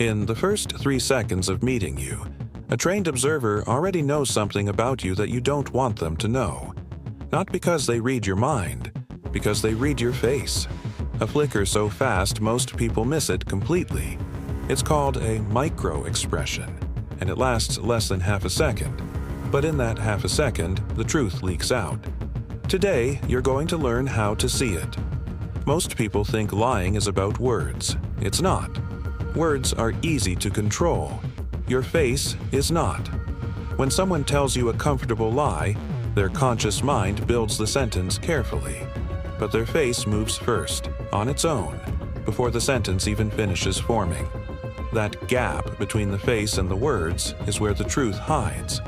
In the first 3 seconds of meeting you, a trained observer already knows something about you that you don't want them to know. Not because they read your mind, because they read your face. A flicker so fast most people miss it completely. It's called a micro-expression, and it lasts less than half a second. But in that half a second, the truth leaks out. Today, you're going to learn how to see it. Most people think lying is about words. It's not. Words are easy to control. Your face is not. When someone tells you a comfortable lie, their conscious mind builds the sentence carefully. But their face moves first, on its own, before the sentence even finishes forming. That gap between the face and the words is where the truth hides.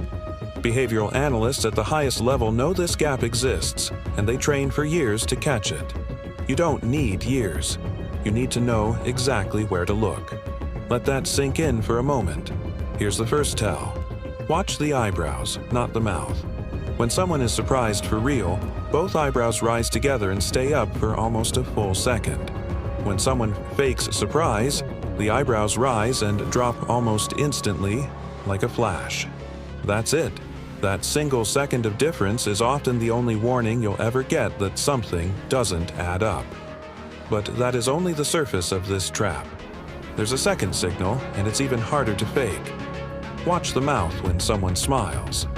Behavioral analysts at the highest level know this gap exists, and they train for years to catch it. You don't need years. You need to know exactly where to look. Let that sink in for a moment. Here's the first tell. Watch the eyebrows, not the mouth. When someone is surprised for real, both eyebrows rise together and stay up for almost a full second. When someone fakes surprise, the eyebrows rise and drop almost instantly, like a flash. That's it. That single second of difference is often the only warning you'll ever get that something doesn't add up. But that is only the surface of this trap. There's a second signal, and it's even harder to fake. Watch the mouth when someone smiles.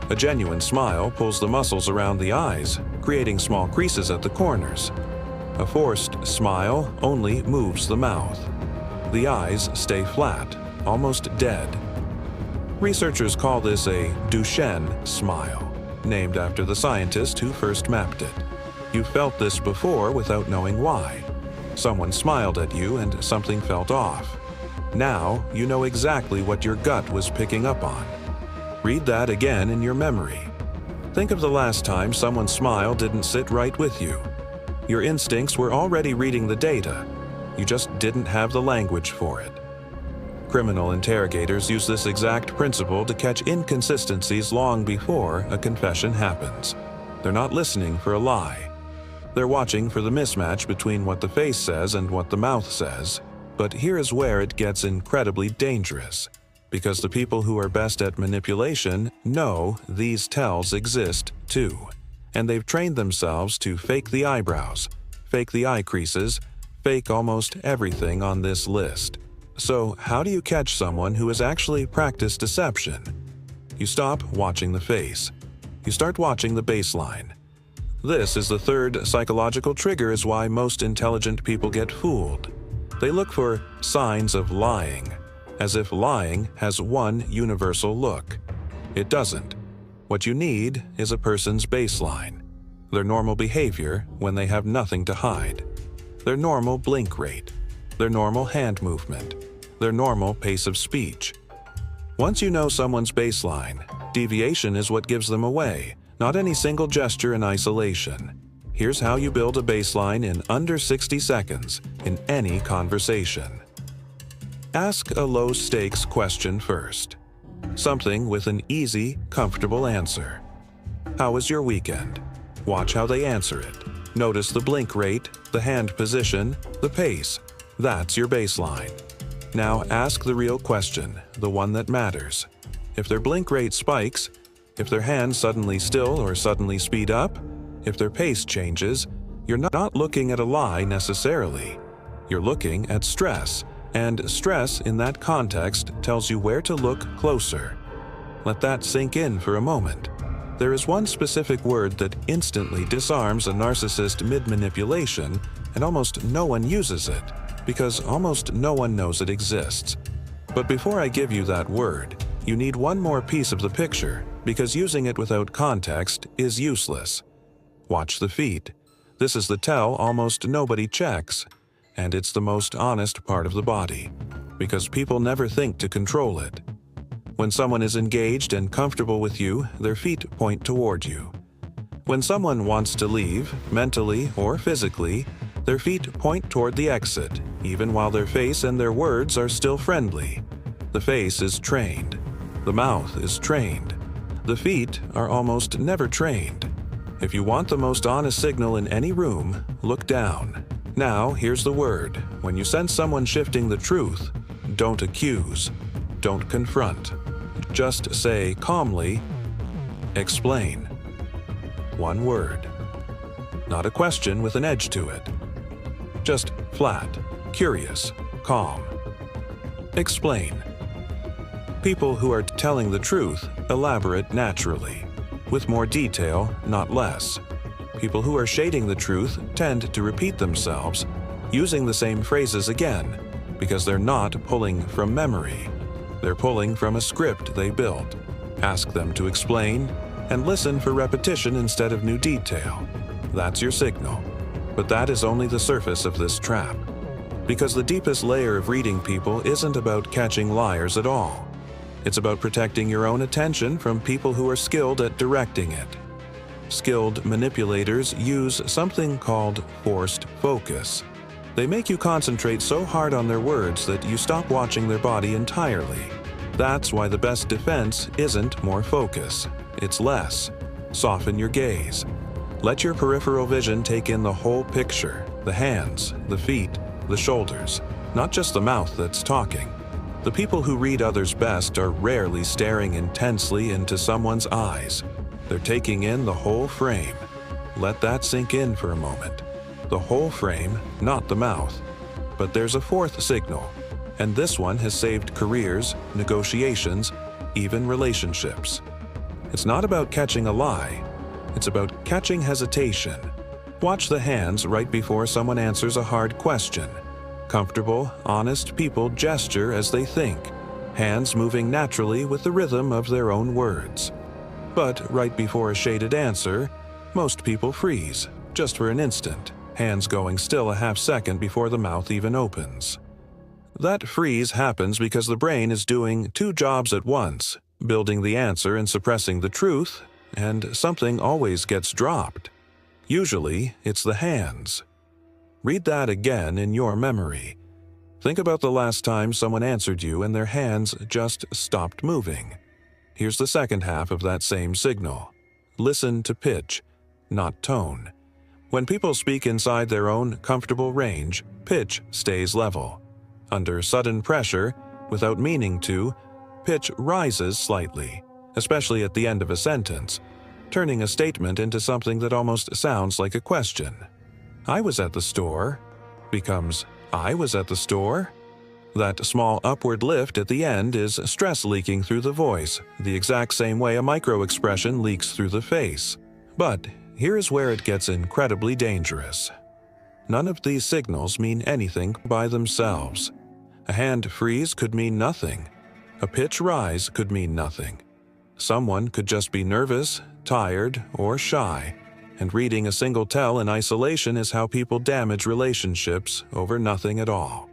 A genuine smile pulls the muscles around the eyes, creating small creases at the corners. A forced smile only moves the mouth. The eyes stay flat, almost dead. Researchers call this a Duchenne smile, named after the scientist who first mapped it. You felt this before without knowing why. Someone smiled at you and something felt off. Now you know exactly what your gut was picking up on. Read that again in your memory. Think of the last time someone's smile didn't sit right with you. Your instincts were already reading the data. You just didn't have the language for it. Criminal interrogators use this exact principle to catch inconsistencies long before a confession happens. They're not listening for a lie. They're watching for the mismatch between what the face says and what the mouth says. But here is where it gets incredibly dangerous. Because the people who are best at manipulation know these tells exist too. And they've trained themselves to fake the eyebrows, fake the eye creases, fake almost everything on this list. So how do you catch someone who has actually practiced deception? You stop watching the face. You start watching the baseline. This is the third psychological trigger is why most intelligent people get fooled. They look for signs of lying, as if lying has one universal look. It doesn't. What you need is a person's baseline, their normal behavior when they have nothing to hide, their normal blink rate, their normal hand movement, their normal pace of speech. Once you know someone's baseline, deviation is what gives them away, not any single gesture in isolation. Here's how you build a baseline in under 60 seconds in any conversation. Ask a low-stakes question first. Something with an easy, comfortable answer. How was your weekend? Watch how they answer it. Notice the blink rate, the hand position, the pace. That's your baseline. Now ask the real question, the one that matters. If their blink rate spikes, if their hands suddenly still or suddenly speed up, if their pace changes, you're not looking at a lie necessarily. You're looking at stress, and stress in that context tells you where to look closer. Let that sink in for a moment. There is one specific word that instantly disarms a narcissist mid-manipulation, and almost no one uses it, because almost no one knows it exists. But before I give you that word, you need one more piece of the picture, because using it without context is useless. Watch the feet. This is the tell almost nobody checks, and it's the most honest part of the body, because people never think to control it. When someone is engaged and comfortable with you, their feet point toward you. When someone wants to leave, mentally or physically, their feet point toward the exit, even while their face and their words are still friendly. The face is trained. The mouth is trained. The feet are almost never trained. If you want the most honest signal in any room, look down. Now, here's the word. When you sense someone shifting the truth, Don't accuse. Don't confront. Just say calmly, explain. One word. Not a question with an edge to it. Just flat, curious, calm. Explain. People who are telling the truth elaborate naturally, with more detail, not less. People who are shading the truth tend to repeat themselves, using the same phrases again, because they're not pulling from memory. They're pulling from a script they built. Ask them to explain, and listen for repetition instead of new detail. That's your signal. But that is only the surface of this trap. Because the deepest layer of reading people isn't about catching liars at all. It's about protecting your own attention from people who are skilled at directing it. Skilled manipulators use something called forced focus. They make you concentrate so hard on their words that you stop watching their body entirely. That's why the best defense isn't more focus, it's less. Soften your gaze. Let your peripheral vision take in the whole picture, the hands, the feet, the shoulders, not just the mouth that's talking. The people who read others best are rarely staring intensely into someone's eyes. They're taking in the whole frame. Let that sink in for a moment. The whole frame, not the mouth. But there's a fourth signal, and this one has saved careers, negotiations, even relationships. It's not about catching a lie. It's about catching hesitation. Watch the hands right before someone answers a hard question. Comfortable, honest people gesture as they think, hands moving naturally with the rhythm of their own words. But right before a shaded answer, most people freeze, just for an instant, hands going still a half second before the mouth even opens. That freeze happens because the brain is doing two jobs at once, building the answer and suppressing the truth, and something always gets dropped. Usually, it's the hands. Read that again in your memory. Think about the last time someone answered you and their hands just stopped moving. Here's the second half of that same signal. Listen to pitch, not tone. When people speak inside their own comfortable range, pitch stays level. Under sudden pressure, without meaning to, pitch rises slightly, especially at the end of a sentence, turning a statement into something that almost sounds like a question. I was at the store becomes I was at the store. That small upward lift at the end is stress leaking through the voice, the exact same way a micro-expression leaks through the face. But here is where it gets incredibly dangerous. None of these signals mean anything by themselves. A hand freeze could mean nothing. A pitch rise could mean nothing. Someone could just be nervous, tired, or shy. And reading a single tell in isolation is how people damage relationships over nothing at all.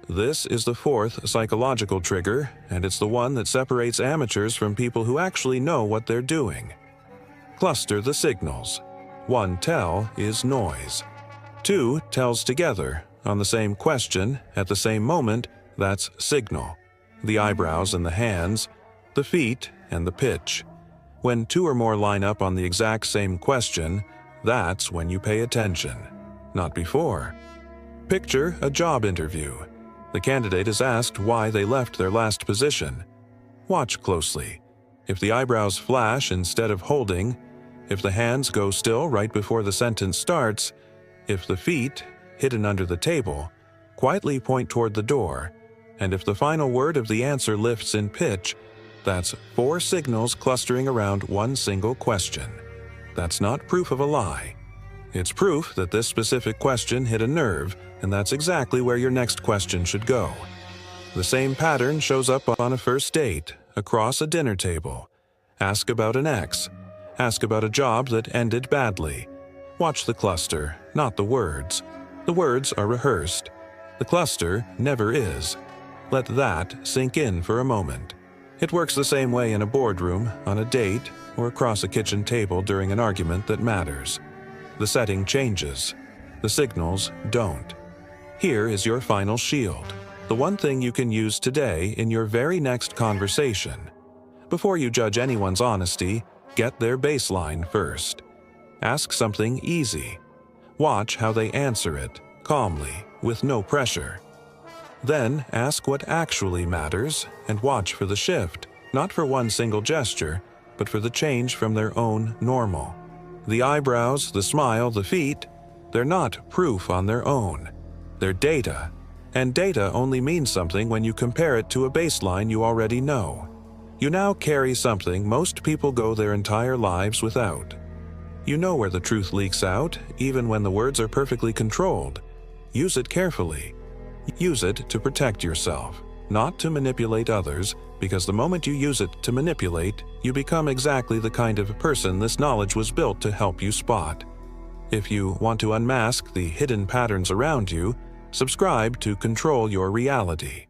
This is the fourth psychological trigger, and it's the one that separates amateurs from people who actually know what they're doing. Cluster the signals. One tell is noise. Two tells together, on the same question, at the same moment, that's signal. The eyebrows and the hands, the feet and the pitch. When two or more line up on the exact same question, that's when you pay attention, not before. Picture a job interview. The candidate is asked why they left their last position. Watch closely. If the eyebrows flash instead of holding, if the hands go still right before the sentence starts, if the feet, hidden under the table, quietly point toward the door, and if the final word of the answer lifts in pitch, that's 4 signals clustering around one single question. That's not proof of a lie. It's proof that this specific question hit a nerve, and that's exactly where your next question should go. The same pattern shows up on a first date, across a dinner table. Ask about an ex. Ask about a job that ended badly. Watch the cluster, not the words. The words are rehearsed. The cluster never is. Let that sink in for a moment. It works the same way in a boardroom, on a date, or across a kitchen table during an argument that matters. The setting changes. The signals don't. Here is your final shield, the one thing you can use today in your very next conversation. Before you judge anyone's honesty, get their baseline first. Ask something easy. Watch how they answer it, calmly, with no pressure. Then ask what actually matters and watch for the shift, not for one single gesture, but for the change from their own normal. The eyebrows, the smile, the feet, they're not proof on their own. They're data. And data only means something when you compare it to a baseline you already know. You now carry something most people go their entire lives without. You know where the truth leaks out, even when the words are perfectly controlled. Use it carefully. Use it to protect yourself, not to manipulate others, because the moment you use it to manipulate, you become exactly the kind of person this knowledge was built to help you spot. If you want to unmask the hidden patterns around you, subscribe to Control Your Reality.